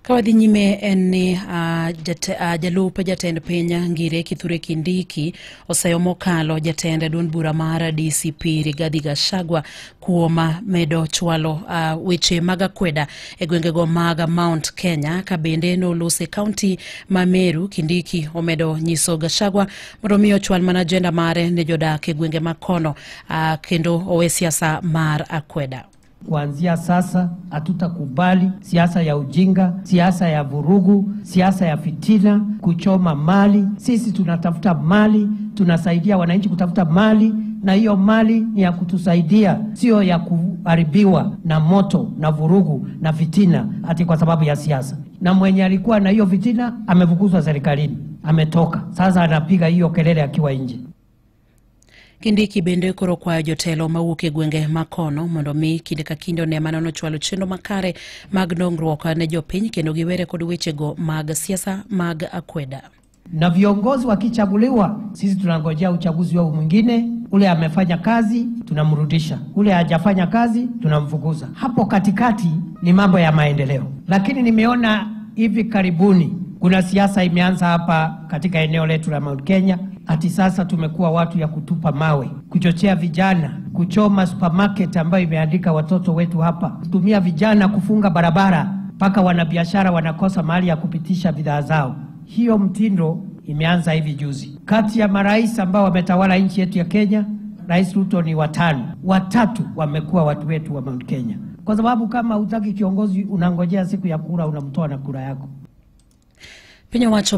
Kawadhi nyime en ni jalup jatend piny Ngire Kithure Kindiki oseyo mokalo jatend duond bura mar DCP Rigathi Gachagua kuom medo chwalo weche mag akweda e gwengego mag Mount Kenya ka bende nolose kaunti ma Meru. Kindiki omedo nyiso Gachagua mondo miyo chwal mana ajenda mare ne jodak e gwenge makono kendo owe siasa mar akweda. Kuanzia sasa hatutakubali siasa ya ujinga, siasa ya vurugu, siasa ya fitina, kuchoma mali. Sisi tunatafuta mali, tunasaidia wananchi kutafuta mali, na hiyo mali ni ya kutusaidia, sio ya kuharibiwa na moto na vurugu na fitina ati kwa sababu ya siasa. Na mwenye alikuwa na hiyo fitina amefukuzwa serikalini, ametoka. Sasa anapiga hiyo kelele akiwa nje. Kindiki bende koro kwayo jotelo mawuok e gwenge makono mondo mi kinde ka kinde ne manano chwalo chenro makare mag dongruok ne jopiny kendo giwere kod wechego mag siasa mag akweda. Na viongozi wakichaguliwa, sisi tunangojea uchaguzi wao mwingine. Ule amefanya kazi tunamrudisha, ule hajafanya kazi tunamfukuza. Hapo katikati ni mambo ya maendeleo. Lakini nimeona hivi karibuni kuna siasa imeanza hapa katika eneo letu la Mount Kenya. Ati sasa tumekuwa watu ya kutupa mawe, kuchochea vijana, kuchoma supermarket ambayo imeandika watoto wetu hapa, kutumia vijana kufunga barabara mpaka wanabiashara wanakosa mahali ya kupitisha bidhaa zao. Hiyo mtindo imeanza hivi juzi. Kati ya marais ambao wametawala nchi yetu ya Kenya, Rais Ruto ni 5. 3 wamekuwa watu wetu wa Mount Kenya. Kwa sababu kama hutaki kiongozi unangojea siku ya kura unamtoa na kura yako. Penye wacho